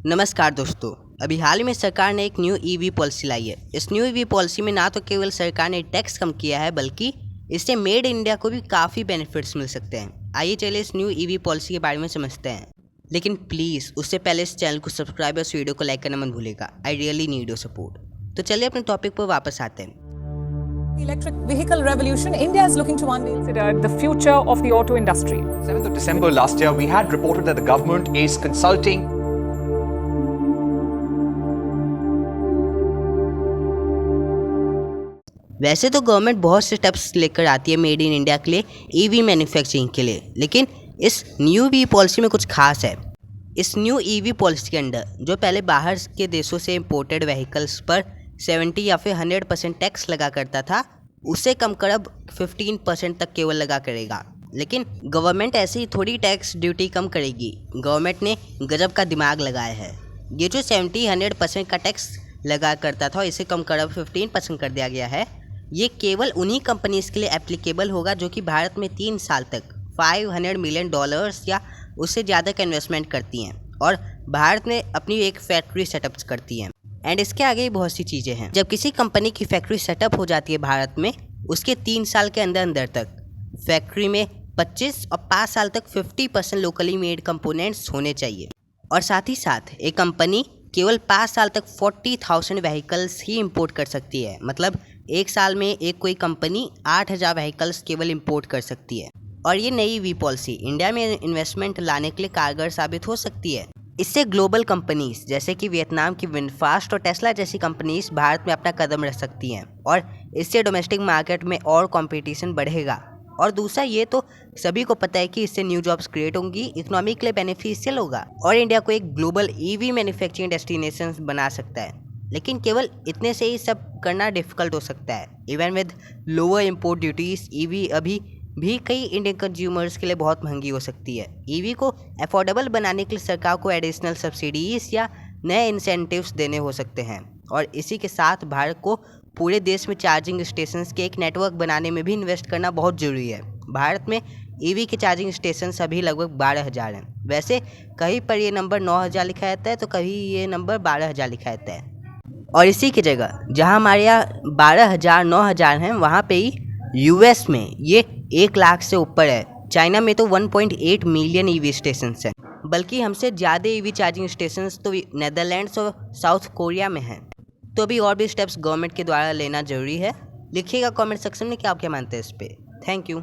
नमस्कार दोस्तों। अभी हाल ही में सरकार ने एक न्यू ईवी पॉलिसी लाई है। इस न्यू ईवी पॉलिसी में ना तो केवल सरकार ने टैक्स कम किया है, बल्कि इससे मेड इंडिया को भी काफ़ी बेनिफिट्स मिल सकते हैं। आइए चलिए इस न्यू ईवी पॉलिसी के बारे में समझते हैं, लेकिन प्लीज़ उससे पहले इस चैनल को सब्सक्राइब और इस वीडियो को लाइक करना मत भूलिएगा। I really need your support. तो चलिए अपने टॉपिक पर वापस आते हैं। Electric vehicle revolution, India is looking to unveil the future of the auto industry. 7th of December last year, we had reported that the government is consulting. वैसे तो government बहुत से स्टेप्स लेकर आती है मेड इन इंडिया के लिए, EV manufacturing के लिए, लेकिन इस न्यू ईवी पॉलिसी में कुछ खास है। इस न्यू ईवी पॉलिसी के अंडर जो पहले बाहर के देशों से इंपोर्टेड व्हीकल्स पर 70 या फिर 100% टैक्स लगा करता था, उसे कम कर अब 15% तक केवल लगा करेगा। लेकिन गवर्नमेंट ऐसे ही थोड़ी टैक्स ड्यूटी कम करेगी। गवर्नमेंट ने गजब का दिमाग लगाया है। ये जो 70-100% का टैक्स लगा करता था, इसे कम कर अब 15% कर दिया गया है। ये केवल उन्हीं कंपनीज़ के लिए एप्लीकेबल होगा जो कि भारत में 3 साल तक $500 मिलियन या उससे ज़्यादा का इन्वेस्टमेंट करती हैं और भारत में अपनी एक फैक्ट्री सेटअप करती हैं। एंड इसके आगे बहुत सी चीज़ें हैं। जब किसी कंपनी की फैक्ट्री सेटअप हो जाती है भारत में, उसके 3 साल के अंदर तक फैक्ट्री में 25 और 5 साल तक 50% लोकली मेड कंपोनेंट्स होने चाहिए। और साथ ही साथ एक कंपनी केवल 5 साल तक 40,000 व्हीकल्स ही इंपोर्ट कर सकती है। मतलब एक साल में एक कोई कंपनी 8,000 व्हीकल्स केवल इंपोर्ट कर सकती है। और ये नई वी पॉलिसी इंडिया में इन्वेस्टमेंट लाने के लिए कारगर साबित हो सकती है। इससे ग्लोबल कंपनीज जैसे कि वियतनाम की विनफास्ट और टेस्ला जैसी कंपनीज भारत में अपना कदम रख सकती हैं और इससे डोमेस्टिक मार्केट में और कंपटीशन बढ़ेगा। और दूसरा, ये तो सभी को पता है कि इससे न्यू जॉब्स क्रिएट होंगी, इकोनॉमी के लिए बेनिफिशियल होगा और इंडिया को एक ग्लोबल ईवी मैन्युफैक्चरिंग डेस्टिनेशन बना सकता है। लेकिन केवल इतने से ही सब करना डिफ़िकल्ट हो सकता है। Even with lower import duties, EV अभी भी कई इंडियन कंज्यूमर्स के लिए बहुत महंगी हो सकती है। ईवी को अफोर्डेबल बनाने के लिए सरकार को एडिशनल सब्सिडीज़ या नए इंसेंटिव्स देने हो सकते हैं। और इसी के साथ भारत को पूरे देश में चार्जिंग स्टेशंस के एक नेटवर्क बनाने में भी इन्वेस्ट करना बहुत ज़रूरी है। भारत में ईवी के चार्जिंग स्टेशन अभी लगभग 12,000 हैं। वैसे कहीं पर ये नंबर 9,000 लिखा रहता है, तो कहीं ये नंबर 12,000 लिखा रहता है। और इसी की जगह जहाँ हमारे यहाँ 12,000 9,000 हैं, वहाँ पे ही यूएस में ये 1 लाख से ऊपर है। चाइना में तो 1.8 मिलियन ईवी स्टेशंस हैं। बल्कि हमसे ज़्यादा ईवी चार्जिंग स्टेशंस तो नेदरलैंड्स और साउथ कोरिया में हैं। तो अभी और भी स्टेप्स गवर्नमेंट के द्वारा लेना ज़रूरी है। लिखिएगा कमेंट सेक्शन में कि आप क्या मानते हैं इस पर। Thank you.